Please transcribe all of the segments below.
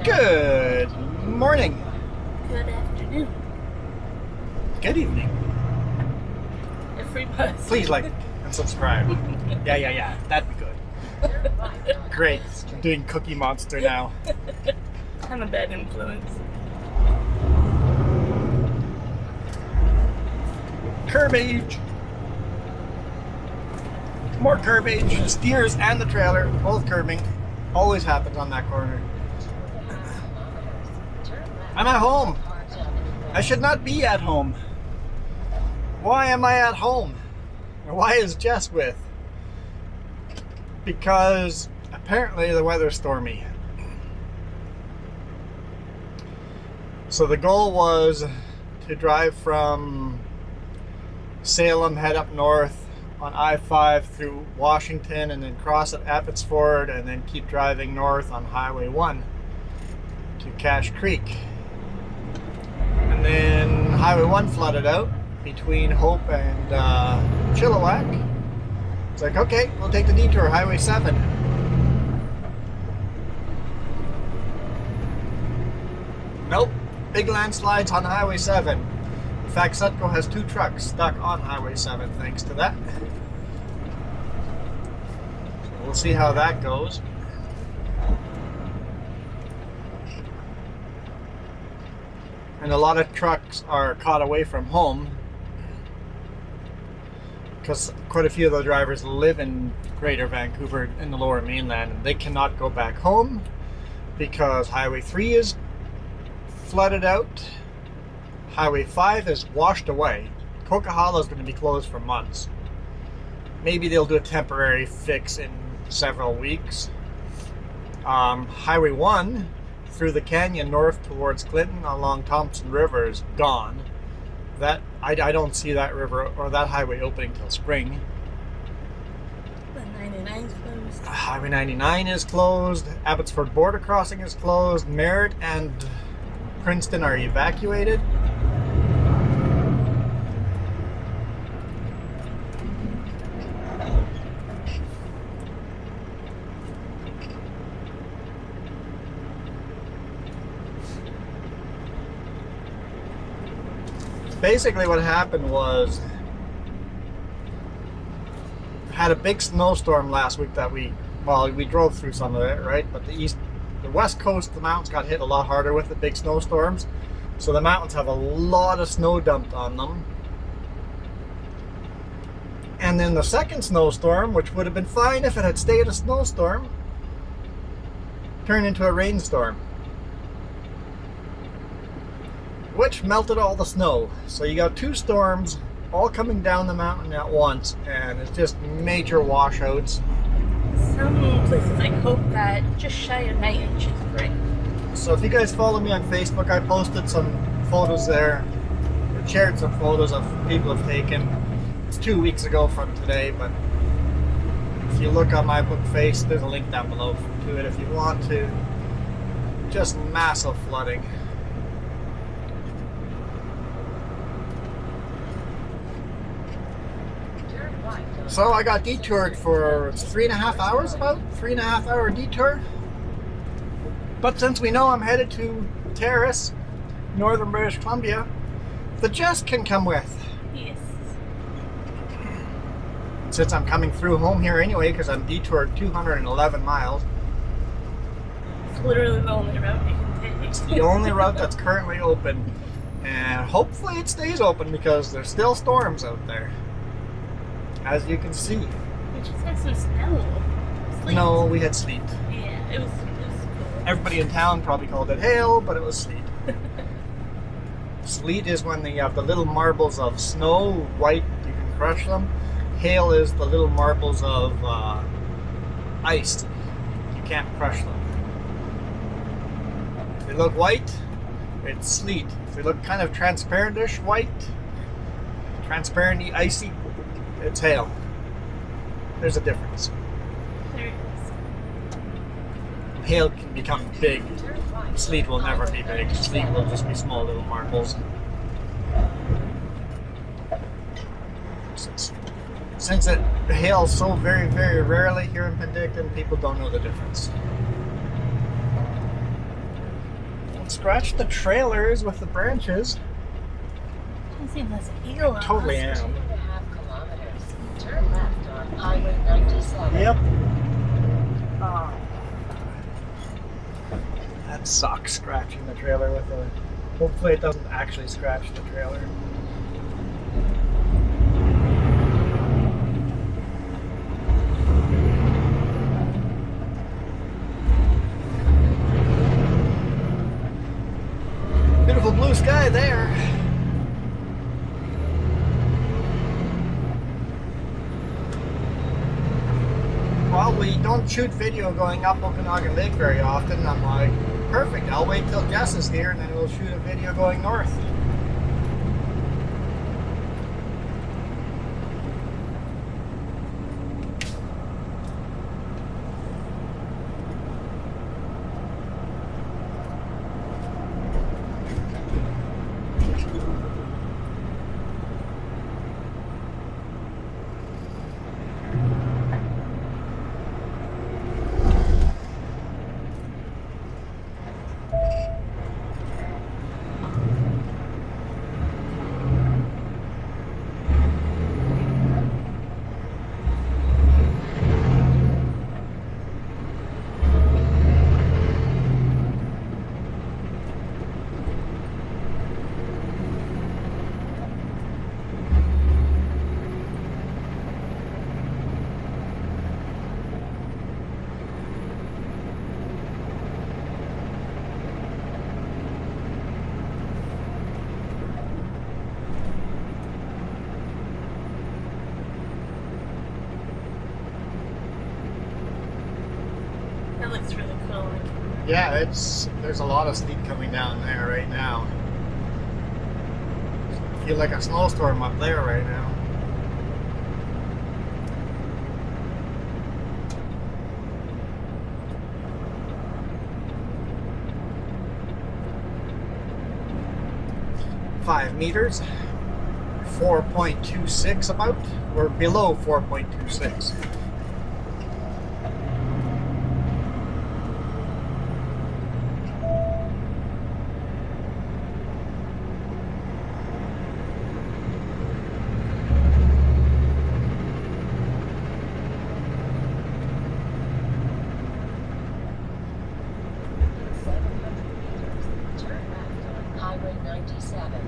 Good morning. Good afternoon. Good evening. Everybody. Please like and subscribe. Yeah. That'd be good. Great. I'm doing Cookie Monster now. I'm a bad influence. Curbage. More curbage. Steers and the trailer, both curbing. Always happens on that corner. I'm at home. I should not be at home. Why am I at home? Or why is Jess with? Because apparently the weather's stormy. So the goal was to drive from Salem, head up north on I-5 through Washington, and then cross at Abbotsford, and then keep driving north on Highway 1 to Cache Creek. And then Highway 1 flooded out between Hope and Chilliwack. It's like, okay, we'll take the detour, Highway 7. Nope, big landslides on Highway 7. In fact, Sutco has 2 trucks stuck on Highway 7 thanks to that. So we'll see how that goes. And a lot of trucks are caught away from home because quite a few of the drivers live in Greater Vancouver in the Lower Mainland, and they cannot go back home because Highway 3 is flooded out. Highway 5 is washed away. Coquihalla is going to be closed for months. Maybe they'll do a temporary fix in several weeks. Highway 1 through the canyon north towards Clinton along Thompson River is gone. That I don't see that river or that highway opening till spring. The 99 is closed. Highway 99 is closed. Abbotsford border crossing is closed. Merritt and Princeton are evacuated. Basically what happened was had a big snowstorm last week that we drove through some of it, right? But the west coast, the mountains got hit a lot harder with the big snowstorms. So the mountains have a lot of snow dumped on them. And then the second snowstorm, which would have been fine if it had stayed a snowstorm, turned into a rainstorm, which melted all the snow. So you got 2 storms all coming down the mountain at once, and it's just major washouts. Some places like Hope got just shy of 9 inches of rain. So if you guys follow me on Facebook, I posted some photos there, or shared some photos of people have taken. It's 2 weeks ago from today, but if you look on my book face, there's a link down below to it if you want to. Just massive flooding. So I got detoured for 3.5 hours, about 3.5 hour detour. But since we know I'm headed to Terrace, northern British Columbia, the Jess can come with. Yes. Since I'm coming through home here anyway, because I'm detoured 211 miles. It's literally the only route you can take. It's the only route that's currently open. And hopefully it stays open because there's still storms out there, as you can see. We just had some snow. Sleet. No, we had sleet. Yeah, it was cool. Everybody in town probably called it hail, but it was sleet. Sleet is when you have the little marbles of snow, white, you can crush them. Hail is the little marbles of ice. You can't crush them. If they look white, it's sleet. If they look kind of transparentish white, transparenty icy, it's hail. There's a difference. There it is. Hail can become big. Sleet will never be big. Sleet will just be small little marbles. Since it hails so very, very rarely here in Penticton, people don't know the difference. Don't scratch the trailers with the branches. I think that's eel. Totally am. 2.5 kilometers. Turn left on Highway 97. Yep. Oh. That sucks, scratching the trailer with a... Hopefully it doesn't actually scratch the trailer. Beautiful blue sky there. Well, we don't shoot video going up Okanagan Lake very often. I'm like, perfect, I'll wait till Jess is here and then we'll shoot a video going north. That looks really cool. Yeah, there's a lot of sleet coming down there right now. I feel like a snowstorm up there right now. Five meters, 4.26 about, or below 4.26. Highway 97.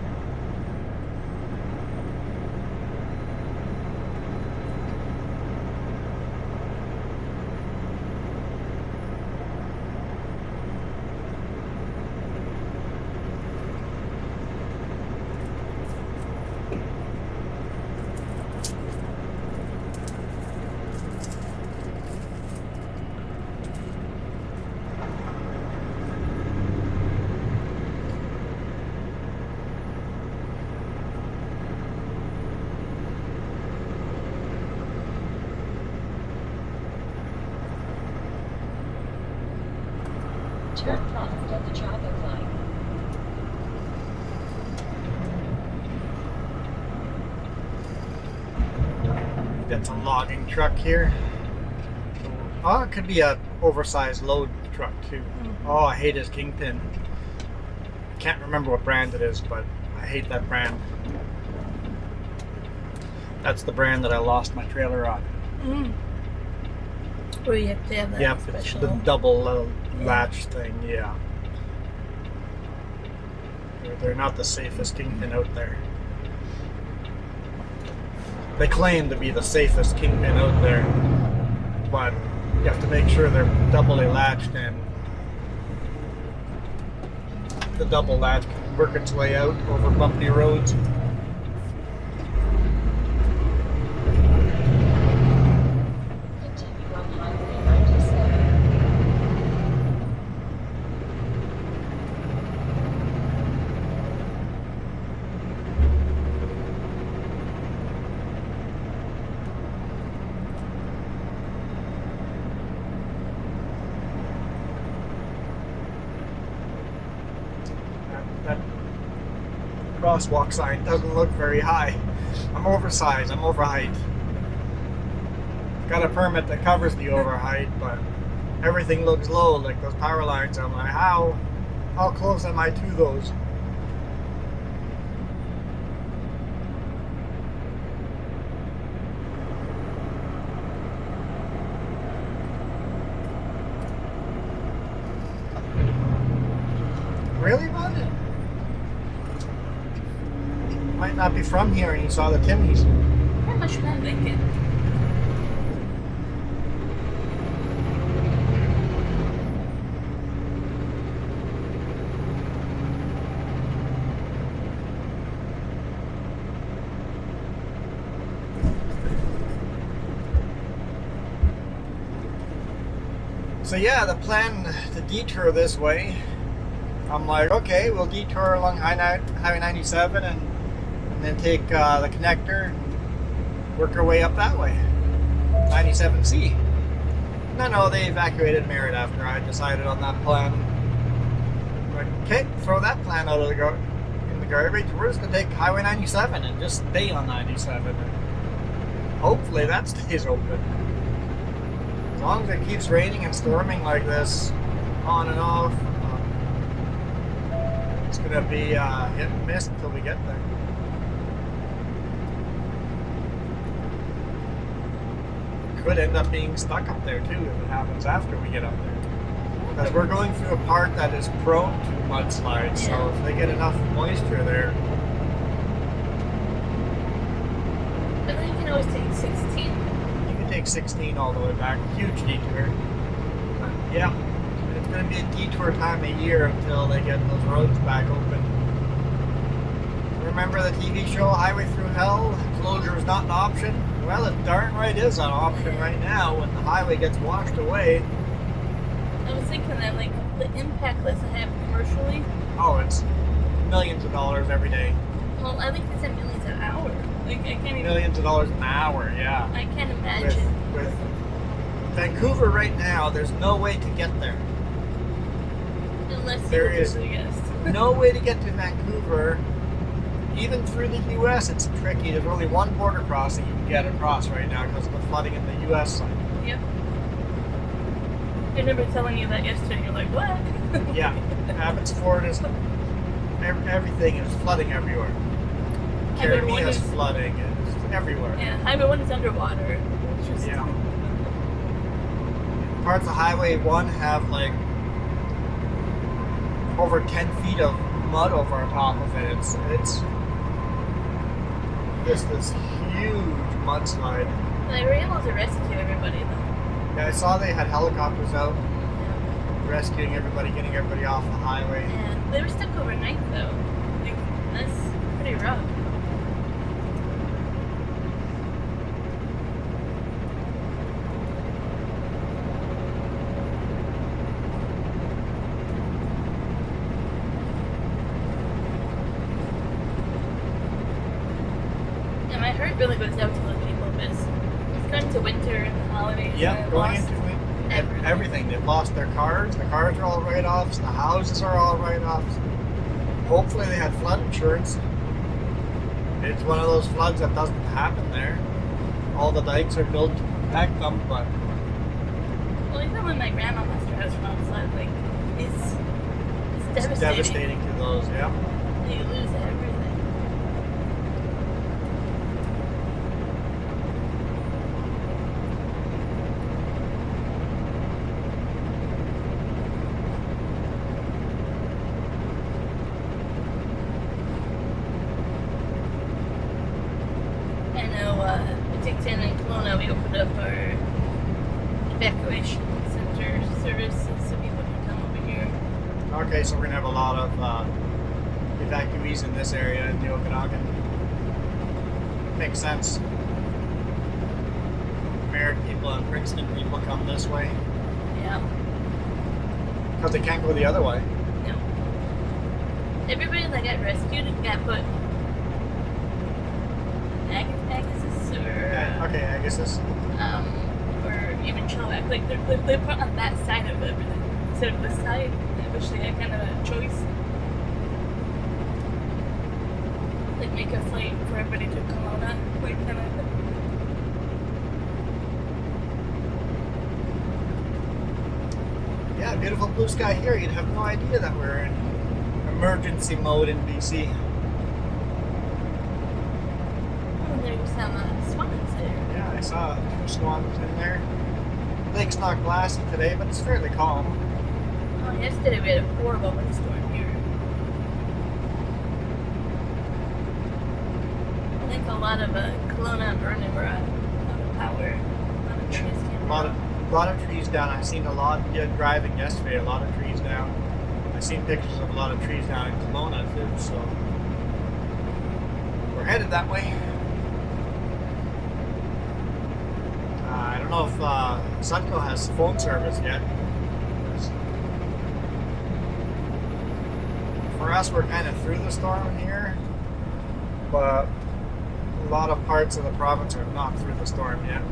Turn left at the traffic light. That's a logging truck here. Oh, it could be a oversized load truck too. Oh, I hate his kingpin. Can't remember what brand it is, but I hate that brand. That's the brand that I lost my trailer on. Mm. Where you have to have that Yep, it's special. the double latch thing, yeah. They're not the safest kingpin out there. They claim to be the safest kingpin out there, but you have to make sure they're doubly latched, and the double latch can work its way out over bumpy roads. Continue on Highway 97. That crosswalk sign doesn't look very high. I'm oversized, I'm over height. Got a permit that covers the over height, but everything looks low, like those power lines. I'm like, how How close am I to those? Really, bud? Might not be from here and you saw the Timmies. How much should I make it? So yeah, the plan to detour this way, I'm like, okay, we'll detour along Highway 97 and then take the connector and work our way up that way. 97C. No, they evacuated Merritt after I decided on that plan. Like, okay, throw that plan out of the garbage. We're just gonna take Highway 97 and just stay on 97. And hopefully that stays open. As long as it keeps raining and storming like this, on and off, it's gonna be hit and miss until we get there. Could end up being stuck up there too if it happens after we get up there. Because we're going through a part that is prone to mudslides, so if they get enough moisture there. But then you can always take 16. You can take 16 all the way back. Huge detour. But yeah, it's going to be a detour time of year until they get those roads back open. Remember the TV show Highway Through Hell? Closure is not an option. Well, it darn right is an option right now when the highway gets washed away. I was thinking that, like, the impact less I have commercially. Oh, it's millions of dollars every day. Well, I think they said millions an hour. Like, I can't even. Millions of dollars an hour, yeah. I can't imagine. With Vancouver right now, there's no way to get there. Unless there you is I guess. no way to get to Vancouver. Even through the U.S., it's tricky. There's only one border crossing you can get across right now because of the flooding in the U.S. side. Yep. I remember telling you that yesterday. You're like, what? Yeah, Abbotsford is everything is flooding everywhere. Caribbean is flooding. It's everywhere. Yeah, Highway 1 is underwater. It's just, Yeah. Parts of Highway 1 have like over 10 feet of mud over top of it. It's just this huge mudslide. They were able to rescue everybody though. Yeah, I saw they had helicopters out rescuing everybody, getting everybody off the highway. Yeah, they were stuck overnight though. Like, that's pretty rough. Yeah, my heart really goes out to the people because it's going to winter and the holidays. Yeah, and going lost into it. Everything. They've lost their cars. The cars are all write-offs. The houses are all write-offs. Hopefully they had flood insurance. It's one of those floods that doesn't happen there. All the dikes are built to protect them, but... Well, even when my grandma lost her house from a flood, like, it's devastating. It's devastating to those, yeah. You lose everything. I know, Dicton and Kelowna, we opened up our evacuation center services so people can come over here. Okay, so we're going to have a lot of evacuees in this area in the Okanagan. Makes sense. Merritt people and Princeton people come this way Yeah. because they can't go the other way. No. Everybody that got rescued got put Agassiz or Okay, I guess this. or even Chilliwack. Like they're put on that side of everything instead of this side. I wish they had kind of a choice. Like make a flight for everybody to Kelowna. Like kind of. Yeah, Yeah, beautiful blue sky here. You'd have no idea that we're in emergency mode in BC. Oh, there's some swans there. Yeah, I saw 2 swans in there. Lake's not glassy today, but it's fairly calm. Oh, yesterday we had a horrible windstorm here. I think a lot of Kelowna and Vernon were out of power. A lot of trees came down. A lot of trees down. I seen a lot driving yesterday. A lot of trees down. I seen pictures of a lot of trees down in Kelowna too. So we're headed that way. I don't know if Sunco has phone service yet. For us, we're kind of through the storm here, but a lot of parts of the province are not through the storm yet.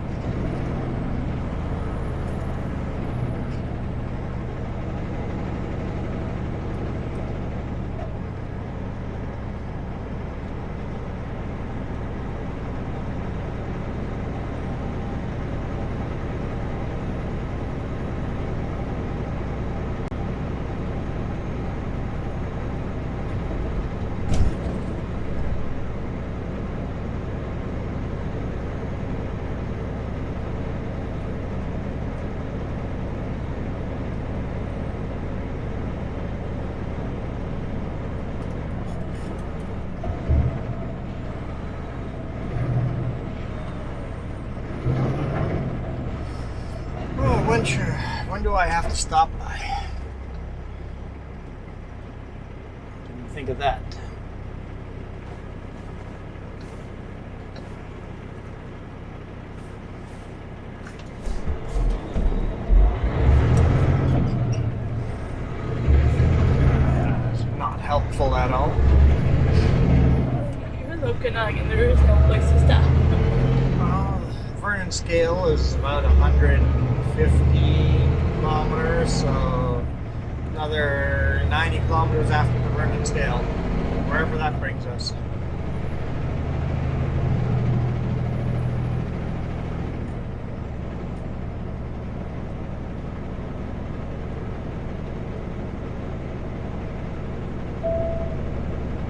When do I have to stop by? Didn't think of that. That's not helpful at all. You're in Okanagan, there is no place to stop. Vernon scale is about 150 kilometers, so another 90 kilometers after the Vernon scale, wherever that brings us.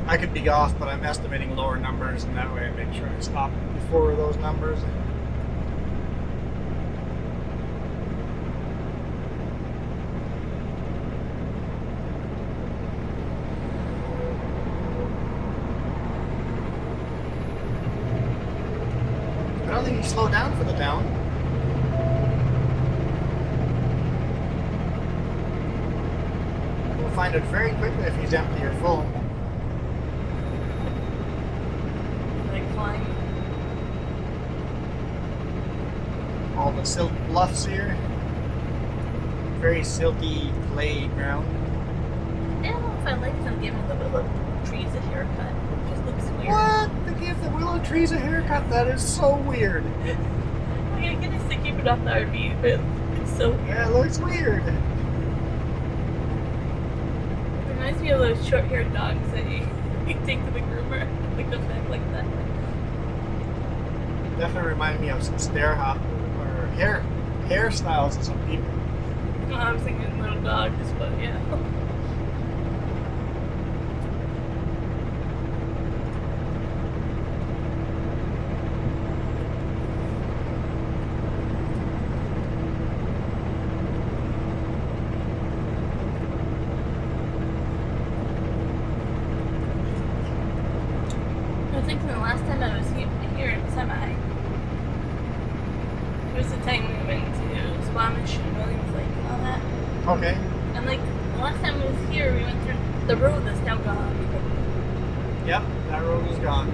I could be off, but I'm estimating lower numbers, and that way I make sure I stop before those numbers. I don't think you slow down for the town. You'll find it very quickly if he's empty or full. Like flying. All the silt bluffs here. Very silty clay ground. I don't know if I like them giving the willow trees a haircut. It just looks weird. What? They give the willow trees a haircut? That is so weird. I guess they keep it off the RV, but it's so weird. Yeah, it looks weird. It reminds me of those short-haired dogs that you take to the groomer, like the back like that. Definitely remind me of some hairstyles of some people. No, I was thinking little dogs, but yeah. I think the last time I was here in semi, it was the time we went to Squamish and Williams Lake and all that. Okay. And like the last time I was here, we went through the road that's now gone. Yep, that road is gone.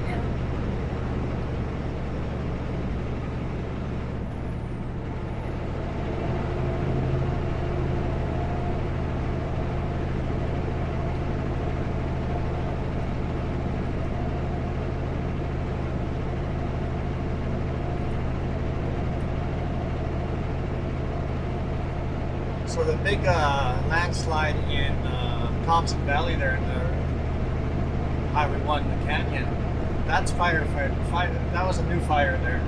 Yeah. So the big landslide in Thompson Valley there in the Highway 1, the canyon, that's firefight. That was a new fire there.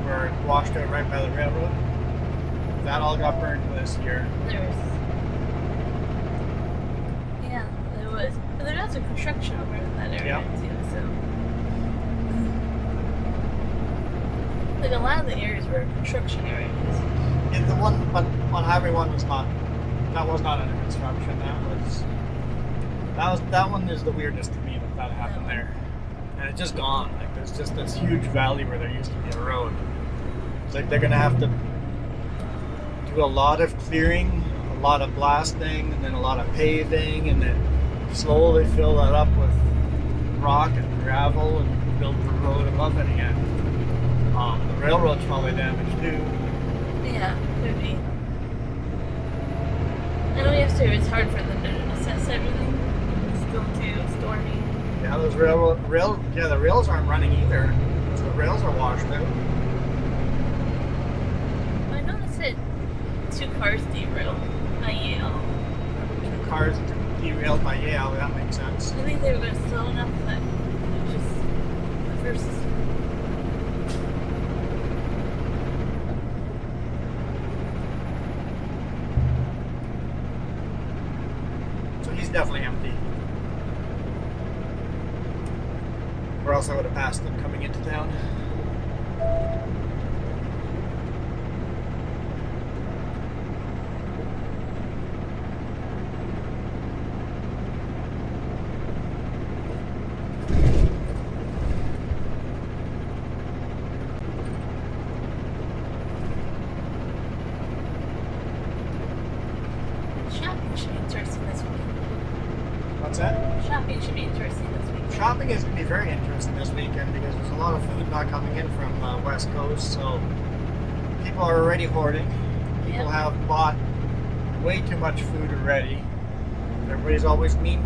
were washed out right by the railroad. That all got burned this year. There was. Yeah, there was. But there was a construction over in that area Yep. too, so. Like a lot of the areas were construction areas. And the one, but on Highway 1 was not. That was not under construction. That one is the weirdest to me that happened there, and it's just gone. Like there's just this huge valley where there used to be a road. It's like they're gonna have to do a lot of clearing, a lot of blasting, and then a lot of paving, and then slowly fill that up with rock and gravel and build the road above it again. The railroad's probably damaged too. Yeah, could be. I know yesterday it was hard for them to assess everything. It's still too stormy. Yeah, those the rails aren't running either. The rails are washed out. I noticed that 2 cars derailed by Yale. 2 cars derailed by Yale, that makes sense. I think they were going slow enough that it was just the first. So he's definitely empty. Or else I would have passed him coming into town. Shopping should be interesting this week. What's that? Shopping should be interesting this week. Shopping is going to be very interesting this weekend because there's a lot of food not coming in from West Coast, so people are already hoarding. People Yep. have bought way too much food already. Everybody's always me,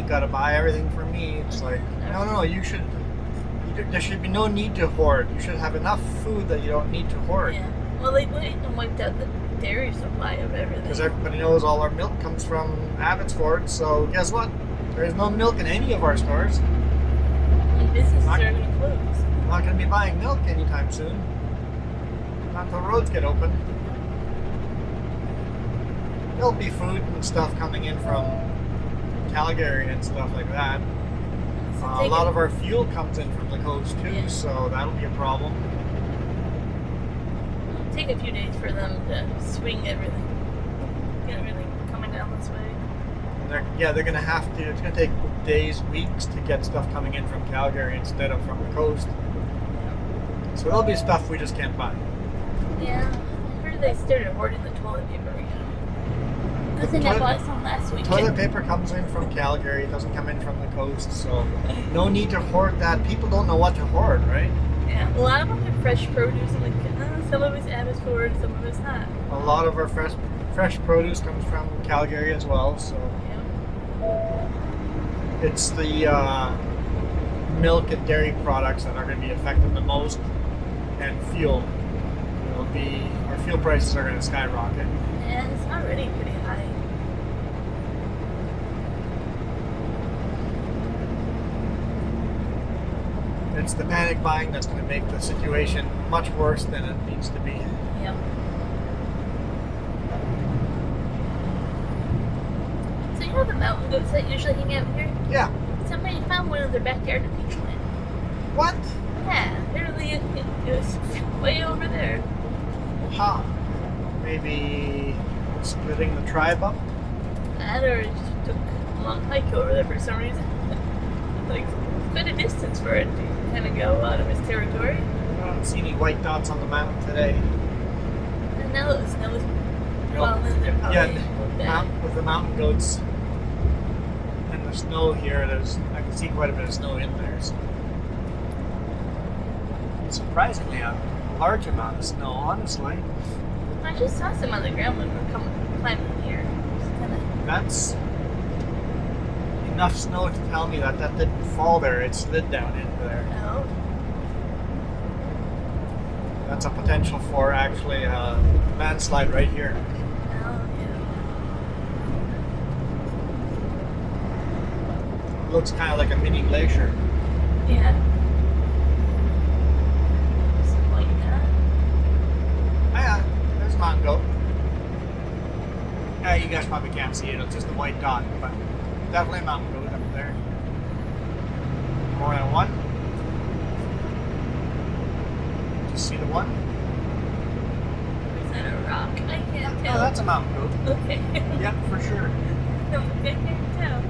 gotta buy everything for me. It's like, no, there should be no need to hoard. You should have enough food that you don't need to hoard. Yeah. Well, they went and wiped out the dairy supply of everything. Because everybody knows all our milk comes from Abbotsford, so guess what? There's no milk in any of our stores. And businesses Not- are going to close. I'm not going to be buying milk anytime soon. Not until roads get open. There'll be food and stuff coming in from Calgary and stuff like that. So A take lot it- of our fuel comes in from the coast too, Yeah. so that'll be a problem. It'll take a few days for them to swing everything. Get everything coming down this way. They're going to have to. It's going to take days, weeks to get stuff coming in from Calgary instead of from the coast. So there'll be stuff we just can't buy. Yeah. I heard they started hoarding the toilet paper again. Good thing I Toilet- bought some last week. Toilet paper comes in from Calgary. It doesn't come in from the coast, so no need to hoard that. People don't know what to hoard, right? Yeah. A lot of them have fresh produce. I'm like, some of it's Abbotsford, some of it's not. A lot of our fresh produce comes from Calgary as well, so Yeah. it's the milk and dairy products that are going to be affected the most, and fuel. Our fuel prices are going to skyrocket. And it's already pretty high. It's the panic buying that's going to make the situation much worse than it needs to be. Yep. So you know the mountain goats that usually hang out here? Yeah. Somebody found one in their backyard in Peachland. What? Yeah, apparently it was way over there. Huh. Maybe splitting the tribe up? And or it just took a long hike over there for some reason. Like, quite a distance for it to kind of go out of his territory. I don't see any white dots on the map today. And now that the snow is falling, they're probably Yeah, with the mountain goats and the snow here, I can see quite a bit of snow in there. So. Surprisingly, a large amount of snow, honestly. I just saw some on the ground when we were climbing here. Just kinda, That's enough snow to tell me that didn't fall there. It slid down into there. oh, That's a potential for actually a landslide right here. yeah. It looks kind of like a mini glacier. Yeah. Something like that. you guys probably can't see it. It's just a white dot, but definitely a mountain goat up there. More than one. Just see the one. Is that a rock? I can't Oh, tell. that's a mountain goat. Okay. Yep, for sure. No, I can't tell.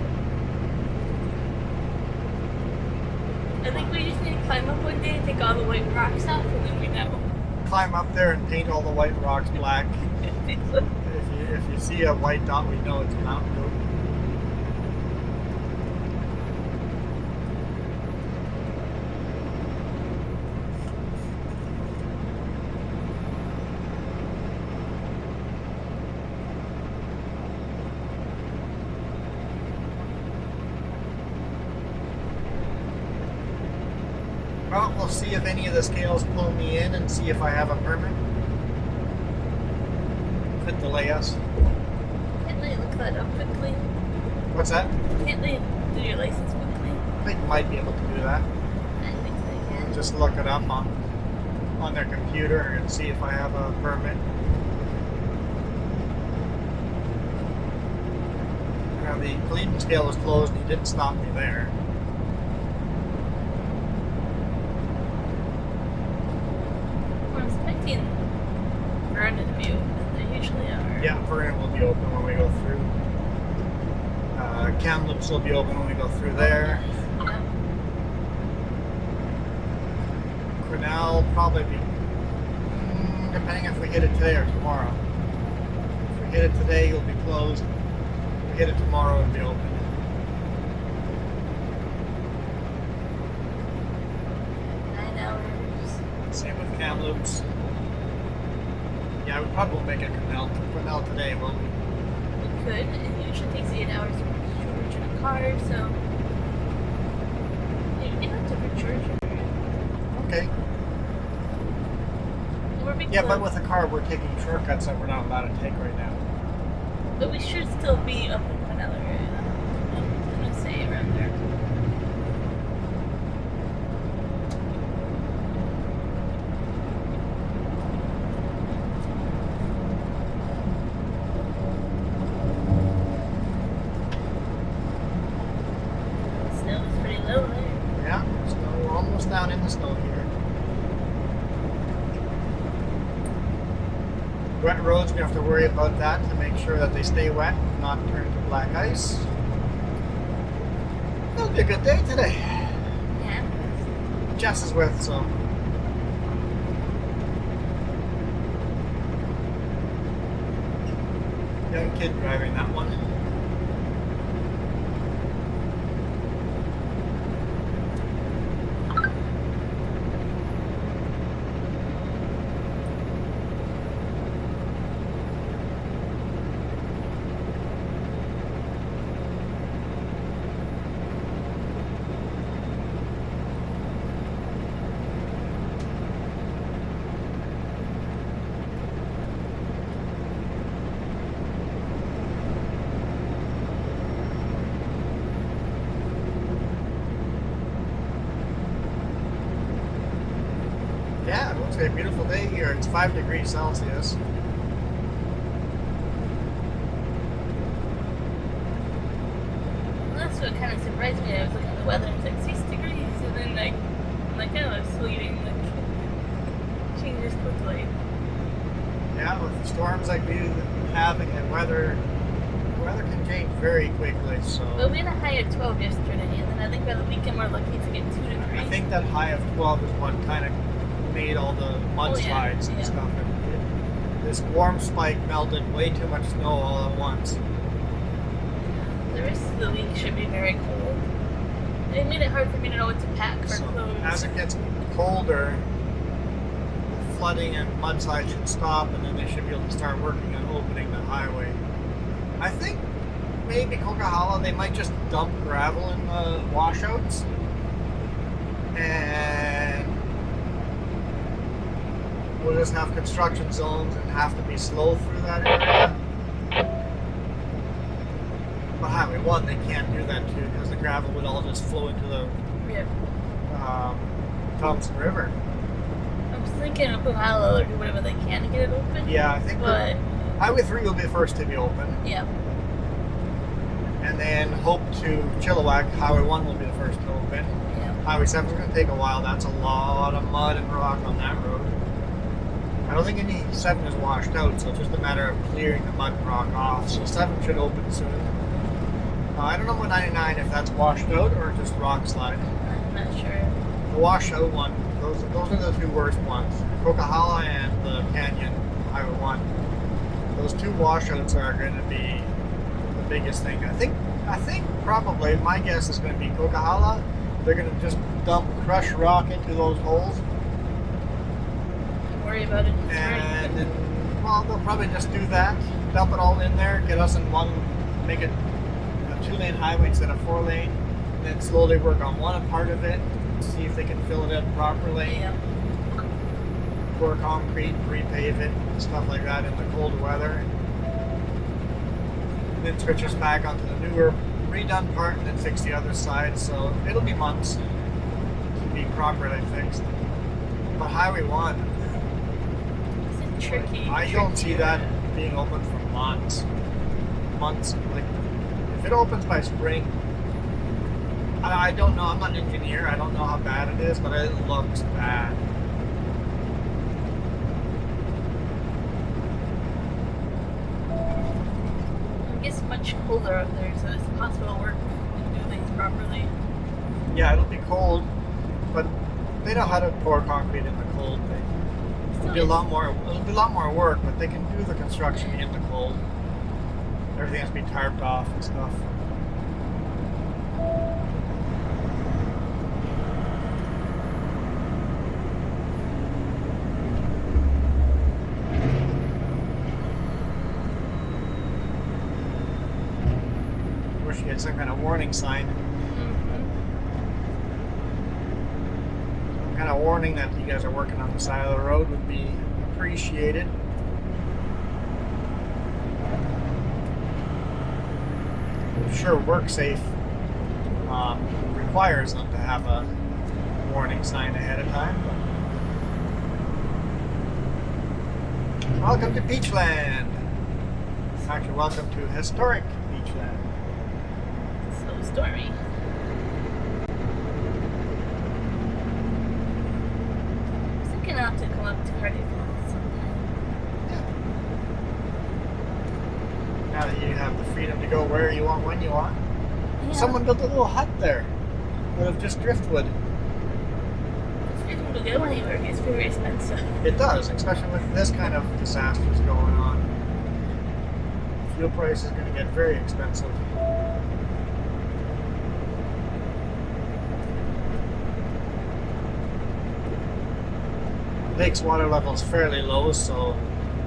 I think we just need to climb up one day and take all the white rocks off, and then we know. Climb up there and paint all the white rocks black. If you see a white dot, we know it's a mountain goat. Well, we'll see if any of the scales pull me in and see if I have a permit. Could delay us. Can't they look that up quickly? What's that? Can't they do your license quickly? They might be able to do that. I think they can. Just look it up on their computer and see if I have a permit. Now the Cleveland scale was closed and he didn't stop me there. We're expecting Vernon to be open. They usually are. Yeah, Vernon will be open when we go through. Kamloops will be open when we go through there. Yeah. Grinnell probably be, depending if we hit it today or tomorrow. If we hit it today, it'll be closed. If we hit it tomorrow, it'll be open. 9 hours. Same with Kamloops. Yeah, we probably won't make it Grinnell today, will we? We could. It usually takes 8 hours to recharge in a car, so you have to recharge it. Okay. We're big Yeah, but close. with a car, we're taking shortcuts that we're not allowed to take right now. But we should still be up in Quinella area. I'm gonna say around there. The snow is pretty low there. Yeah, so we're almost down in the snow here. Wet roads, we have to worry about that to make sure that they stay wet, not turn to black ice. It'll be a good day today. Yeah. Jess is with, so. Young kid driving that one. Yeah, it looks like a beautiful day here. It's 5 degrees Celsius. Well, that's what kind of surprised me. I was looking at the weather, it's like 6 degrees, and then I'm like, oh, it's sleeting. Like, changes quickly. Yeah, with the storms like we've been having and weather can change very quickly, so. But we had a high of 12 yesterday, and then I think by the weekend we're lucky to get 2 to 3. I think that high of 12 is what kind of made all the mudslides and stuff. This warm spike melted way too much snow all at once. The rest of the week should be very cold. It made it hard for me to know what to pack for So clothes. as it gets colder, the flooding and mudslides should stop, and then they should be able to start working on opening the highway. I think maybe Coquihalla, they might just dump gravel in the washouts, and we'll just have construction zones and have to be slow through that area. But Highway 1, they can't do that too, because the gravel would all just flow into the Yeah. Thompson River. I'm just thinking of Coquihalla, or do whatever they can to get it open. Yeah, I think But Highway 3 will be the first to be open. Yeah. And then Hope to Chilliwack, Highway 1 will be the first to open. Yeah. Highway 7 is going to take a while. That's a lot of mud and rock on that road. I don't think any 7 is washed out, so it's just a matter of clearing the mud and rock off. So 7 should open soon. I don't know about 99 if that's washed out or just rock slide. I'm not sure. The washout one, those are the two worst ones. Coquihalla and the Canyon, Highway 1. Those two washouts are going to be the biggest thing. I think probably, my guess is going to be Coquihalla. They're going to just dump crushed rock into those holes. Don't worry about it. And then, well, they'll probably just do that. Dump it all in there, get us in one, make it a 2-lane highway instead of 4-lane. Then slowly work on one part of it, see if they can fill it in properly. Yeah. Pour concrete, repave it, stuff like that in the cold weather. And then switch us back onto the newer, redone part and then fix the other side. So it'll be months to be properly fixed. But Highway 1, It's a tricky. I don't see that being open for months. Months. Like, if it opens by spring, I don't know. I'm not an engineer. I don't know how bad it is, but it looks bad. It gets much colder up there, so it's possible to work and do things properly. Yeah, it'll be cold, but they know how to pour concrete in the cold. It'll be a lot more work, but they can do the construction in the cold. Everything has to be tarped off and stuff. Wish you had some kind of warning sign. Some kind of warning that you guys are working on the side of the road would be appreciated. I'm sure WorkSafe requires them to have a warning sign ahead of time. But welcome to Beachland. Actually, welcome to historic Beachland. So stormy. I was thinking I'll have to come up to Cardiff sometime. Now that you have the freedom to go where you want, when you want. Yeah. Someone built a little hut there out of just driftwood. It's difficult to go anywhere. It gets very expensive. It does, especially with this kind of disasters going on. Fuel price is going to get very expensive. Lake's water level is fairly low, so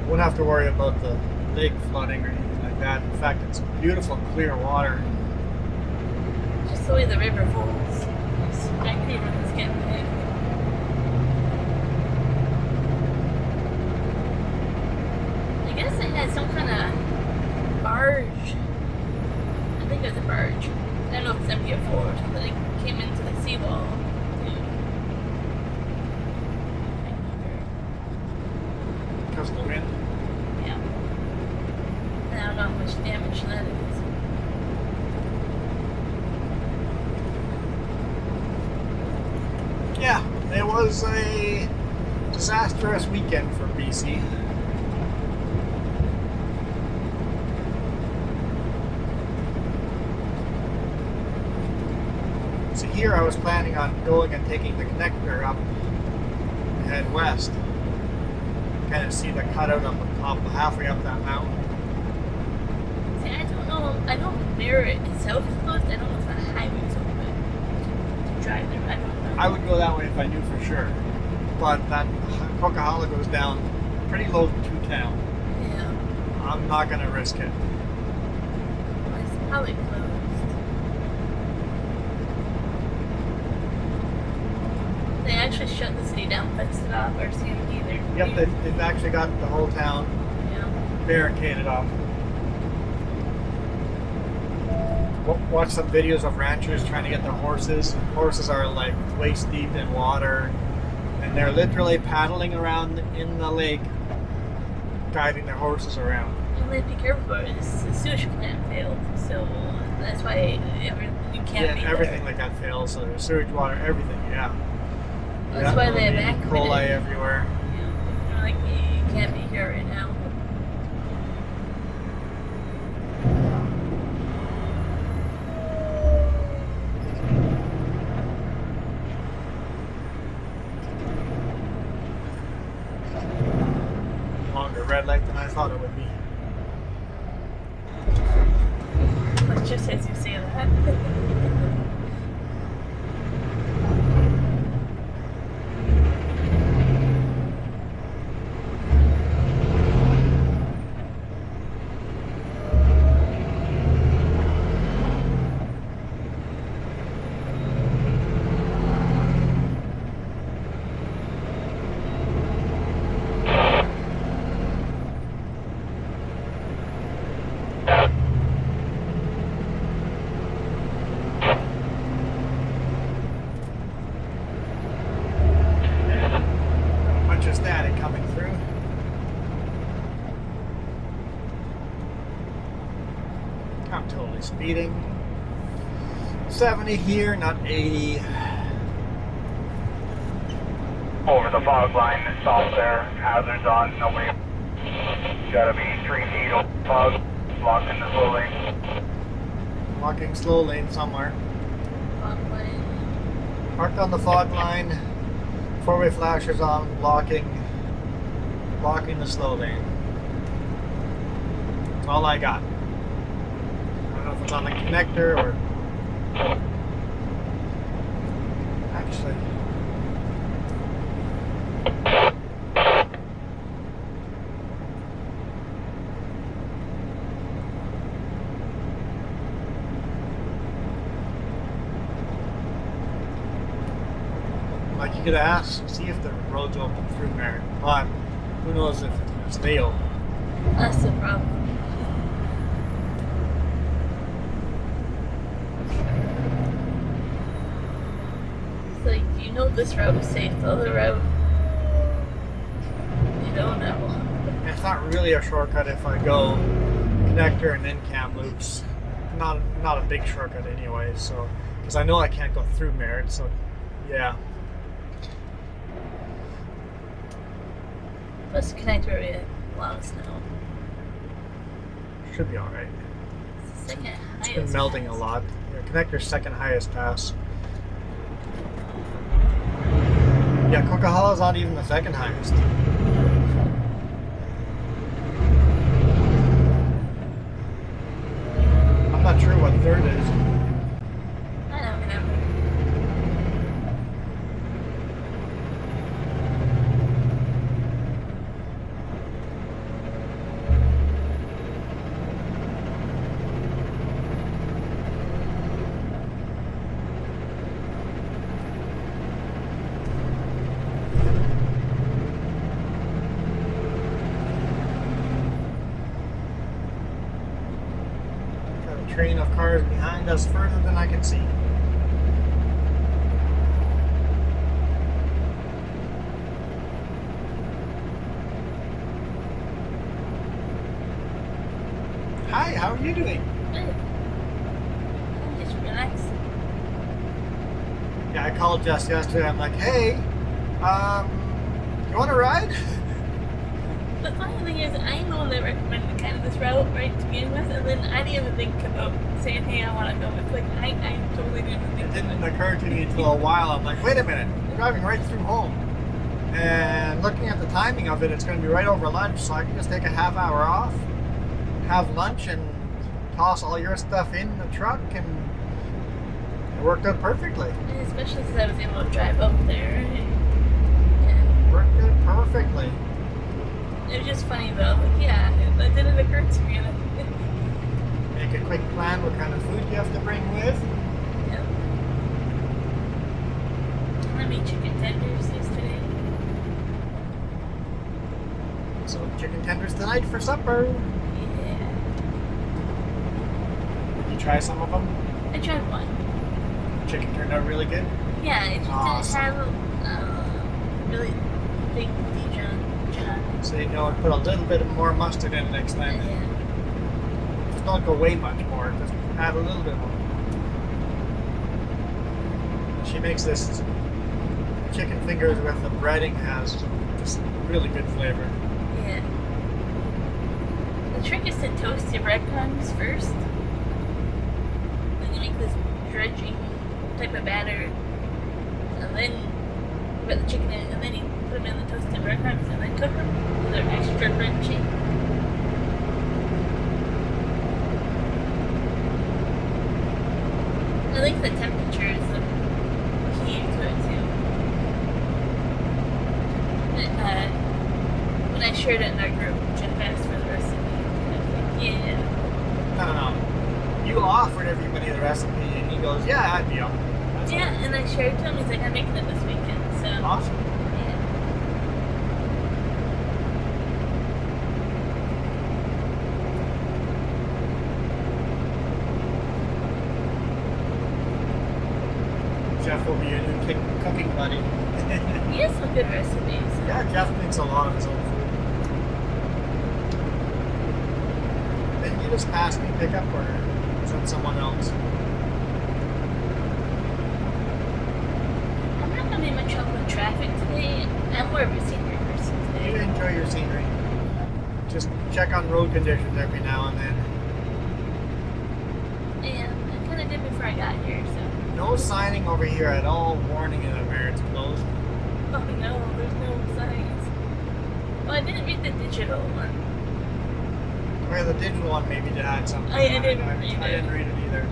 we won't have to worry about the lake flooding or anything like that. In fact, it's beautiful, clear water. Just the way the river flows. Vancouver is getting big. I guess it had some kind of barge. I think it was a barge. I don't know if it's MPF4 or something. It came into the seawall. Because of the wind. Yeah. And I don't know how much damage that is. Yeah, it was a disastrous weekend for BC. So here I was planning on going and taking the connector up and head west. Kind of see the cutout up the top, halfway up that mountain. See, I don't know. I know Merritt itself is closed. I don't know if the highway's open to drive there. I don't know. I would go that way if I knew for sure. But that Coquihalla goes down pretty low to town. Yeah. I'm not going to risk it. Well, it's probably closed. They actually shut the city down, fenced it off, or CMP there. Yep, they've actually got the whole town Yeah. barricaded off. Watch some videos of ranchers trying to get their horses. Horses are like waist deep in water, and they're literally paddling around in the lake, guiding their horses around. they have to be careful for is the sewage plant failed, so that's why you can't be everything there. like that fails. So there's sewage, water, everything. Yeah. That's why they E. evacuated. coli everywhere. They're like, you can't be here right now. Longer red light than I thought it would be. But just as you say that. Bunch of static coming through. I'm totally speeding. 70 here, not 80. Over the fog line, stop there, hazards on, nobody. Gotta be 3 feet of fog, locked in the slow lane. Walking slow lane somewhere. Fog line. Parked on the fog line. Four-way flashers on, blocking the slow lane. That's all I got. I don't know if it's on the connector or... Actually... Like you could ask, see if the road's open through there. But who knows if it's gonna stay open. That's the problem. It's like, you know this route is safe, the other route, you don't know. It's not really a shortcut if I go connector and then cam loops. Not a big shortcut anyway, so because I know I can't go through Merritt, so yeah. Plus the connector will be a lot of snow. Should be alright. It's the second It's highest been melting a pass. lot. Yeah, connector's second highest pass. Yeah, Coquihall's not even the second highest. I'm not sure what third is. I don't remember. Got a train of cars behind us further than I can see. Hi, how are you doing? Good. I'm just relaxing. Yeah, I called Jess yesterday. I'm like, hey, you want to ride? The funny thing is, I'm the one that recommended kind of this route right to begin with, and then I didn't even think about saying, hey, I want to go. It's like, I totally didn't think It of didn't it. occur to me until a while. I'm like, wait a minute, I'm driving right through home. And looking at the timing of it, it's going to be right over lunch, so I can just take a half hour off, have lunch, and toss all your stuff in the truck, and it worked out perfectly. And especially since I was able to drive up there. Yeah. Worked out perfectly. It was just funny though. Like, yeah, that didn't occur to me. Make a quick plan what kind of food you have to bring with. Yep. I made chicken tenders yesterday. So chicken tenders tonight for supper. Yeah. Did you try some of them? I tried one. Chicken turned out really good. Yeah, it just Awesome. didn't have really big Dijon. So you know, put a little bit more mustard in next time. Yeah. Just don't go way much more. Just add a little bit more. She makes this chicken fingers with the breading has just really good flavor. Yeah. The trick is to toast your breadcrumbs first. Then you make this dredging type of batter. And then you put the chicken in, and then you put them in the toasted breadcrumbs and then cook them so they're extra crunchy. I think the temperature is the key to it too. When I shared it in our group, Jeff asked for the recipe. And I was like, yeah. No. You offered everybody the recipe, and he goes, "Yeah, I'd be up." That's Yeah, and I shared to him. He's like, I'm making it this weekend. So awesome. yeah. Jeff will be your new cooking buddy. He has some good recipes. Yeah, Jeff makes a lot of his own food. Then you just pass me pickup or send someone else. I'm not gonna be much help with traffic today. I'm more of a senior person You today. enjoy your scenery. Just check on road conditions every now and then. And I kind of did before I got here. So No signing over here at all warning it where it's closed. oh no, there's no signs. Well, I didn't read the digital one. Where the digital one maybe to add something. I didn't read I it. didn't read it either.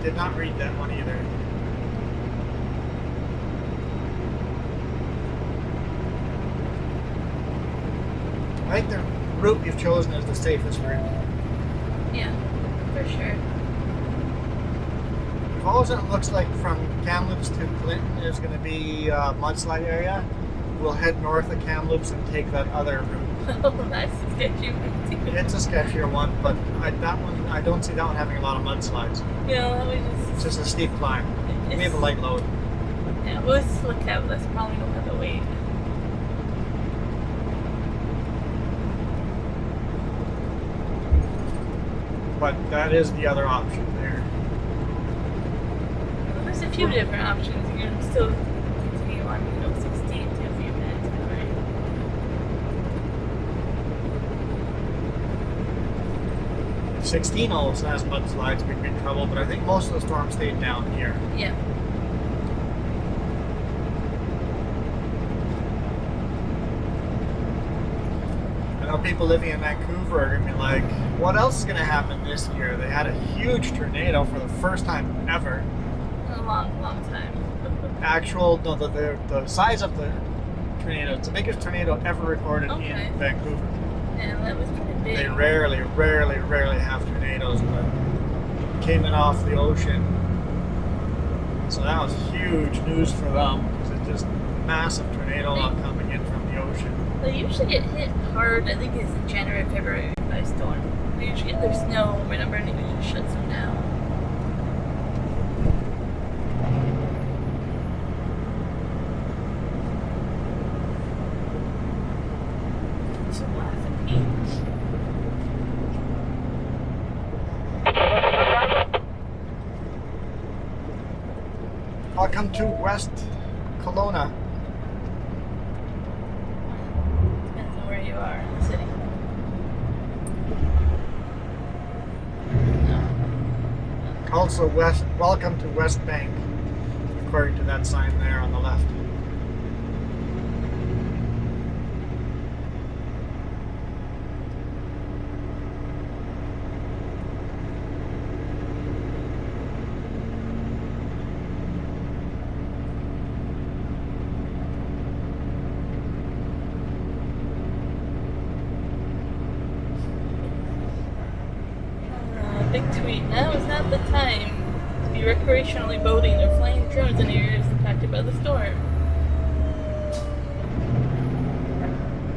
Did not read that one either. I think the route you've chosen is the safest route. Yeah, for sure. All it looks like from Kamloops to Clinton is going to be a mudslide area. We'll head north of Kamloops and take that other route. Oh, that's a sketchy one too. It's a sketchier one, but I don't see that one having a lot of mudslides. You know, that was It's just. just a steep climb. We have a light load. Yeah, we'll just look at this. Probably don't have to wait. But that is the other option there. Well, there's a few different options. You can still continue on, 16 to a few minutes. Right? 16 also has mudslides, we'd be in trouble, but I think most of the storm stayed down here. Yeah. I know people living in Vancouver are going to be like, what else is going to happen this year? They had a huge tornado for the first time ever. A long, long time. The size of the tornado, it's the biggest tornado ever recorded Okay. in Vancouver. Yeah, that was pretty big. They rarely have tornadoes, but came in off the ocean. So that was huge news for them, because it's just massive tornado coming in from the ocean. They usually get hit hard, I think it's in January, February by a storm. They usually get their snow, remember, and it usually shuts them down. So laugh at me. Welcome to West Kelowna. Depends on where you are in the city. Also welcome to West Bank, according to that sign there on the left. Big tweet. Now is not the time to be recreationally boating or flying drones in areas impacted by the storm.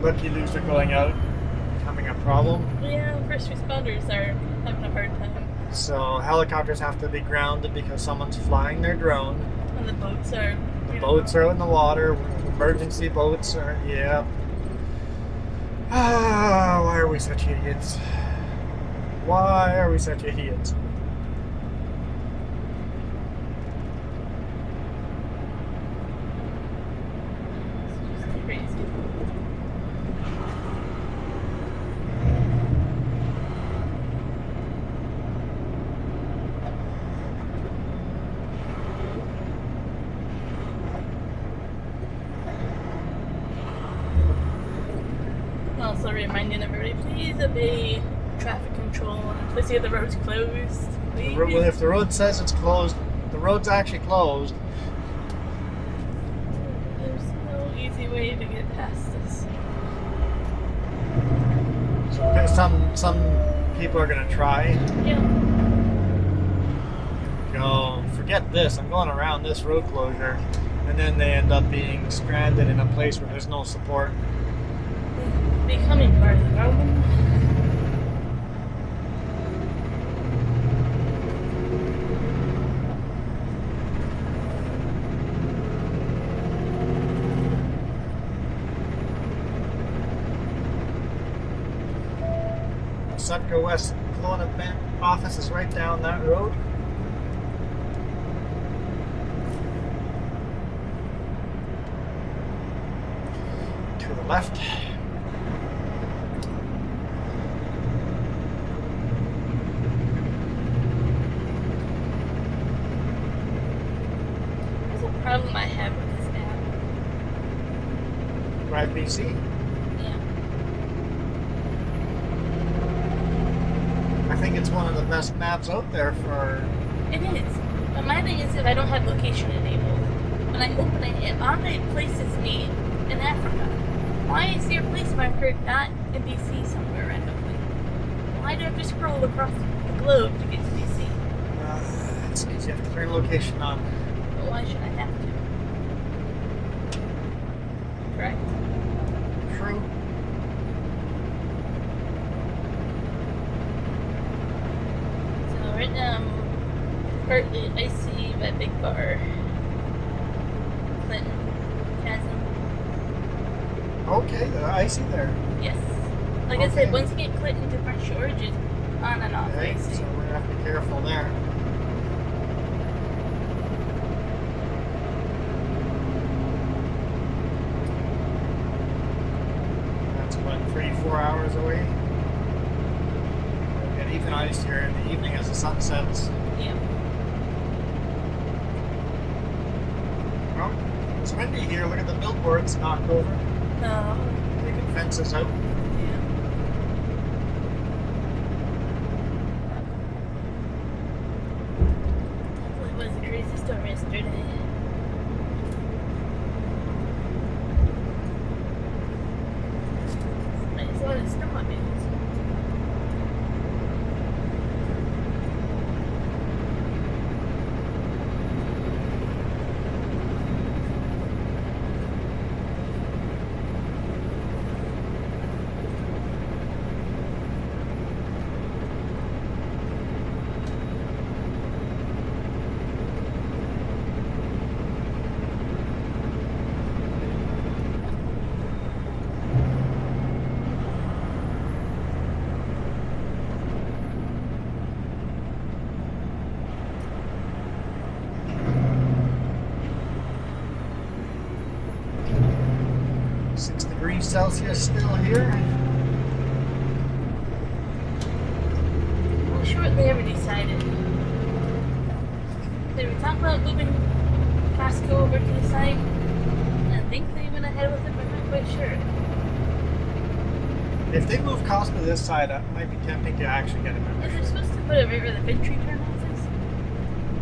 Lucky loos are going out, becoming a problem. Yeah, first responders are having a hard time. So helicopters have to be grounded because someone's flying their drone. And the boats are. The boats are in the water. Emergency boats are, yeah. Ah, why are we such idiots? Why are we such idiots? It's just crazy. Also reminding everybody, please obey traffic control, especially if the road's closed. Please. If the road says it's closed, the road's actually closed. There's no easy way to get past this. Some people are gonna try. Yeah. Go, forget this, I'm going around this road closure. And then they end up being stranded in a place where there's no support. Becoming part of the problem. Sutco West Kelowna Bank office is right down that road. To the left. There's a problem I have with this app. Drive BC. Yeah. I think it's one of the best maps out there for. It is. But my thing is if I don't have location enabled, when I open it on it places me in Africa. Why is your place marker not in BC somewhere randomly? Why do I have to scroll across the globe to get to BC? It's because you have to turn location on. But why should I have to? Correct? True. So right now I'm partly icy by Big Bar. Clinton. Chasm. Okay, I see there. Yes. Like I Okay. said, once you get Clinton to Prince George, it's on and off Okay, icy. so we're gonna have to be careful there. That's what, 3-4 hours away? We'll get even ice here in the evening as the sun sets. Yeah. Well, it's windy here. Look at the billboards knocked over. No. Taking fences out. Yeah. It was a crazy storm yesterday. There's a lot of snow on it. Celsius still here. Well, sure, they ever decided. They were talking about moving Costco over to the site. I think they went ahead with it, but I'm not quite sure. If they move Costco to this side, it might be tempting to actually get a Is membership. it supposed to put it right where the Ventry turn off is?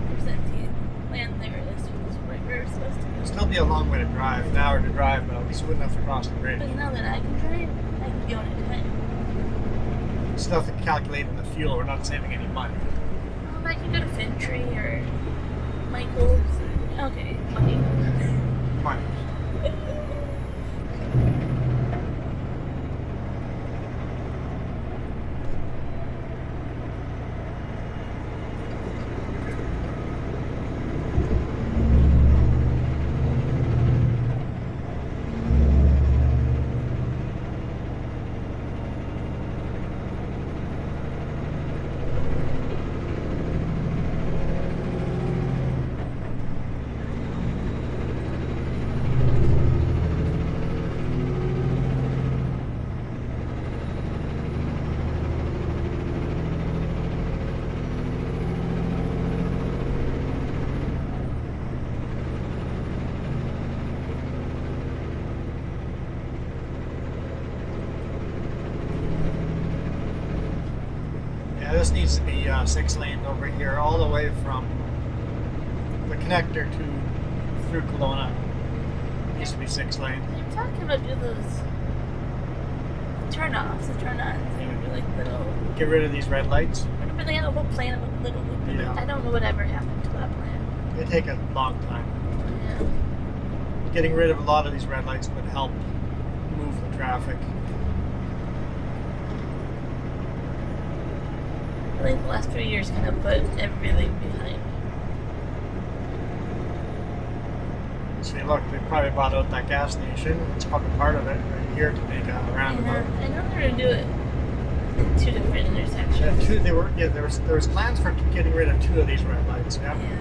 There's empty land there. This was right where it's supposed to It'll go. still be a long way to drive, an hour to drive, but at least we wouldn't have to cross the bridge. But now that I can drive, I can go anytime. Still have to calculate in the fuel. We're not saving any money. Well, I can go to Ventry or Michael's. Okay, money. Money. this needs to be 6 lanes over here, all the way from the connector to through Kelowna. It used to be 6 lanes. You're talking about do those turn-offs, the turn-ons. They were like little. Get rid of these red lights. Remember they had a whole plan of little. Yeah. I don't know whatever happened to that plan. They take a long time. Yeah. Getting rid of a lot of these red lights would help move the traffic. I think the last few years kind of put everything behind. See, look, they probably bought out that gas station. It's probably part of it right here to make a roundabout. I know they're gonna do it in 2 different intersections. Yeah, there was plans for getting rid of 2 of these red lights. Yeah. Yeah.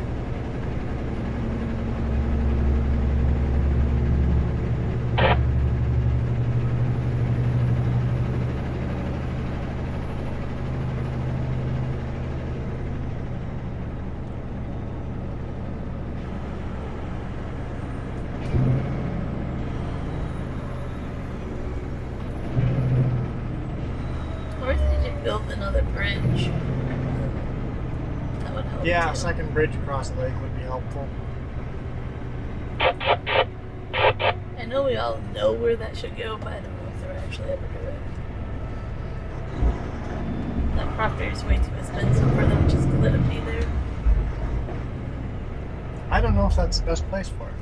Or if they just build another bridge, that would help. Yeah, a too. second bridge across the lake would be helpful. I know we all know where that should go, but I don't know if they'll actually ever do it. That property is way too expensive for them just to let it be there. I don't know if that's the best place for it.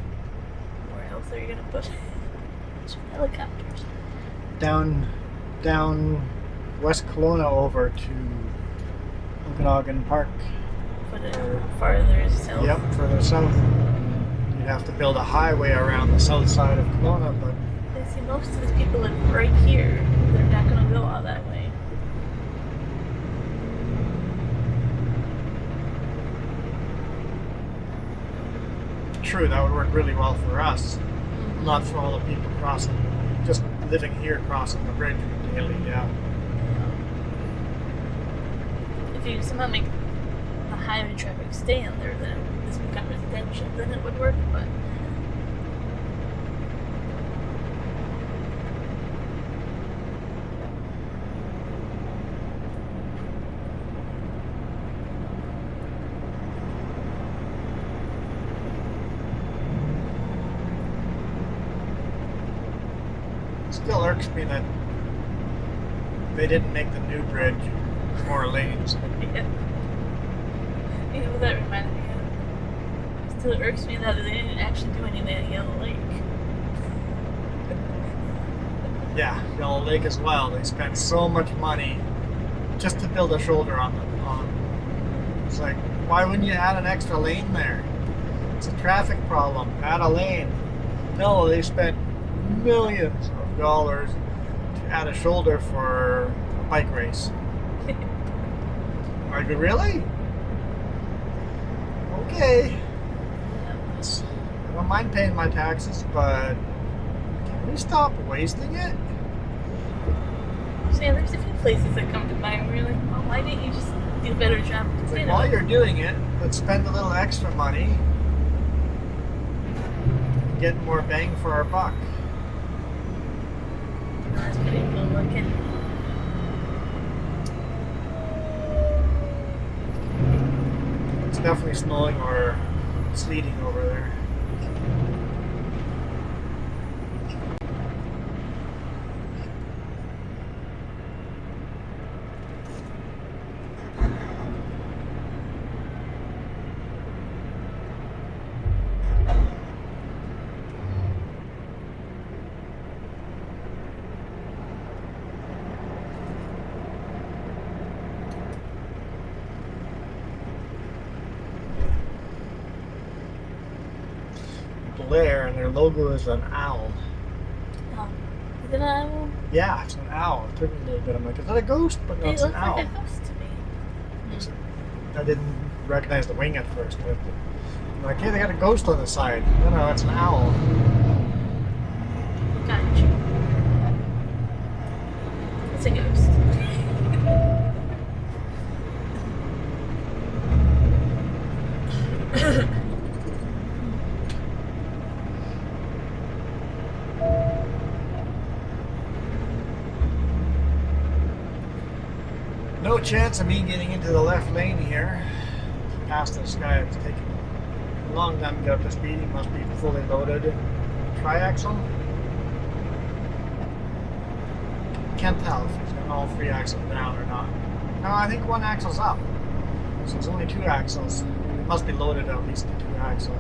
Where else are you gonna put helicopters? Down West Kelowna over to Okanagan Park. Put it farther south. Yep, further south. You'd have to build a highway around the south side of Kelowna, but They see most of these people live right here. They're not gonna go all that way. true, that would work really well for us. Not for all the people crossing, just living here crossing the bridge daily, yeah. If you somehow make the highway traffic stay on there, then this becomes residential, then it would work, but Still irks me that they didn't make the new bridge more lanes. yeah. You know what that reminded me of? It still irks me that they didn't actually do anything at Yellow Lake. Yeah, Yellow Lake as well. They spent so much money just to build a shoulder on the It's like, why wouldn't you add an extra lane there? It's a traffic problem. Add a lane. No, they spent millions of dollars to add a shoulder for a bike race. Like, really? Okay. I don't mind paying my taxes, but can we stop wasting it? So yeah, there's a few places that come to mind where you're like, well, why didn't you just do a better job of It's like, cleaning while up? you're doing it, let's spend a little extra money, get more bang for our buck. Oh, that's pretty cool looking. It's definitely snowing or sleeting over there. Blair, and their logo is an owl. Oh, is it an owl? Yeah, it's an owl. It took me a little bit. I'm like, is that a ghost? But no, It it's an looks owl. like a ghost to me. I didn't recognize the wing at first. But I'm like, hey, they got a ghost on the side. No, it's an owl. Gotcha. It's a ghost. No chance of me getting into the left lane here. Past this guy, it's taking a long time to get up to speed. He must be fully loaded. Triaxle? Can't tell if he's got all 3 axles down or not. No, I think 1 axle's up. So it's only 2 axles. It must be loaded at least the 2 axle.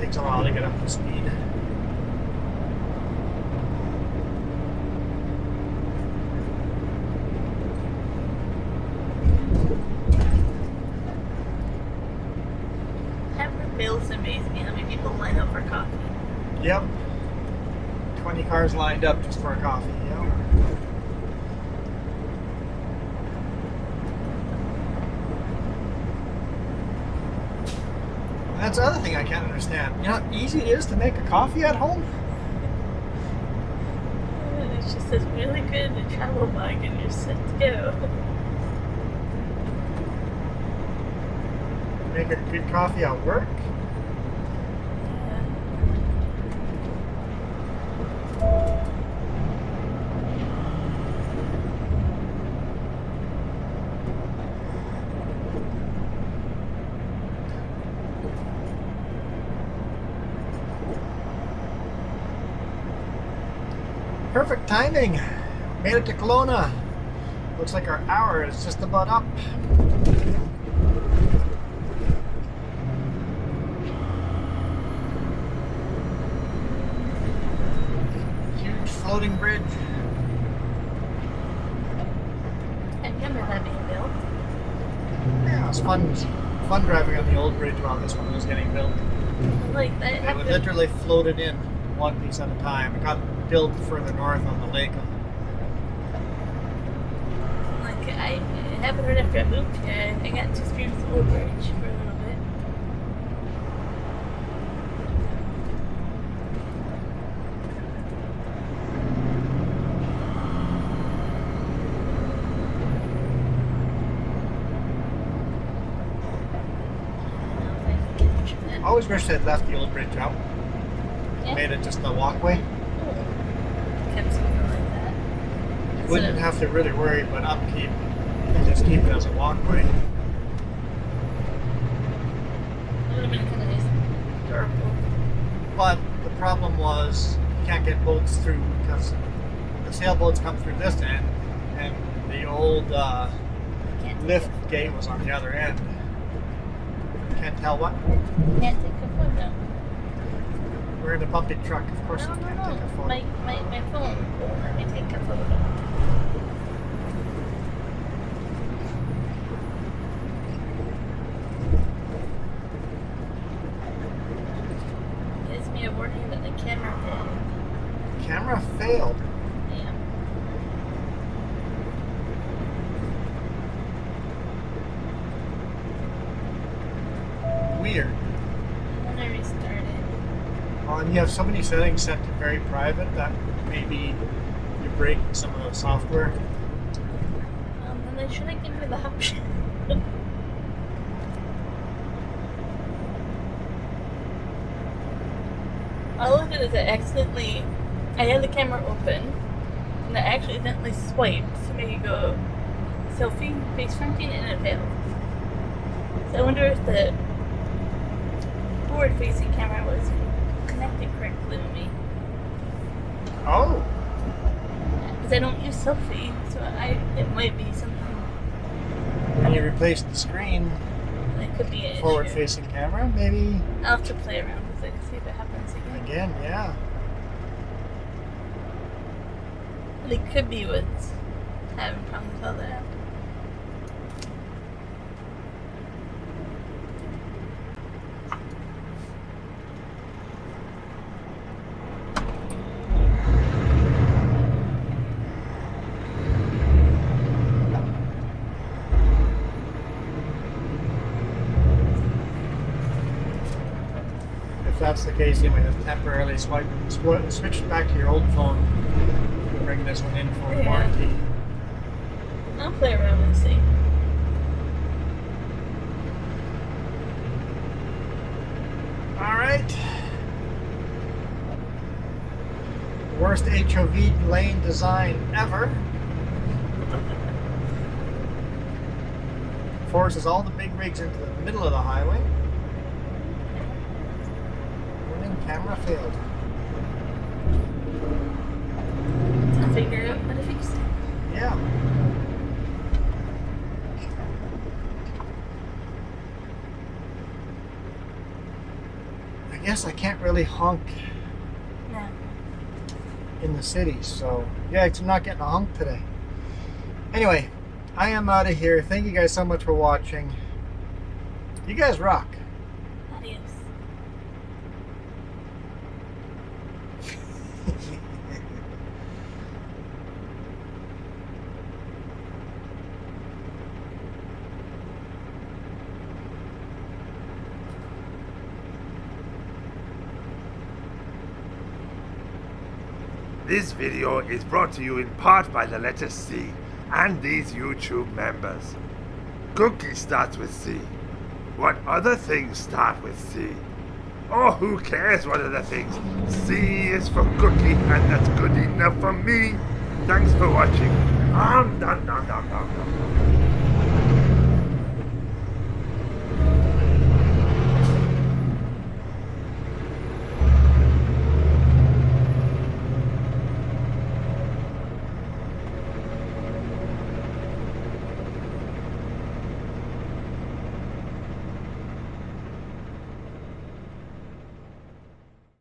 Takes a while to get up to speed. Bills amaze me how many people line up for coffee. Yep. 20 cars lined up just for a coffee. Yep. That's the other thing I can't understand. You know how easy it is to make a coffee at home? It's just this really good travel bag and you're set to go. Make a good coffee at work? Perfect timing. Made it to Kelowna. Looks like our hour is just about up. Huge floating bridge. I remember that being built. Yeah, it was fun driving on the old bridge while this one was getting built. Like that. It would literally floated in one piece at a time. It got built further north on the lake. Like I haven't heard after I moved here. I got to experience the old bridge for a little bit. I don't know if I can capture that. I always wish they'd left the old bridge out. Yeah. Made it just a walkway. Kept something like that. Wouldn't Instead have to really worry about upkeep. You can just keep it as a walkway. It would have been kind of nice, durable. But the problem was you can't get boats through because the sailboats come through this end and the old Can't lift gate was on the other end. Can't tell what? Can't take a photo. We're in a bumpy truck, of course No, we no, can't no. take a photo. My phone won't let me take a photo. Gives me a warning that the camera failed. Camera failed. Yeah. Weird. When I restarted. And you have so many settings set to very private that maybe you're breaking some of the software. Then they should have given me the option. All I did is I had the camera open, and I accidentally swiped to make it go selfie, face fronting, and it failed. So I wonder if the forward-facing camera was connected correctly with me. Oh, Because I don't use selfie, so it might be something and you replaced the screen, that could be an forward-facing camera, maybe issue. I'll have to play around with it and see if it happens again. again, yeah. But it could be what's having problems with all that. If that's the case, you might have to temporarily switch back to your old phone to bring this one in for Yeah. warranty. I'll play around and see. All right. Worst HOV lane design ever. Forces all the big rigs into the middle of the highway. Warning, camera failed. To figure out how to fix it. Yeah. I guess I can't really honk No. in the city, so yeah, I'm not getting a honk today. Anyway, I am out of here. Thank you guys so much for watching. You guys rock. Adios. This video is brought to you in part by the letter C and these YouTube members. Cookie starts with C. What other things start with C? Oh, who cares what other things? C is for cookie, and that's good enough for me. Thanks for watching. Dum, dum, dum, dum, dum, dum.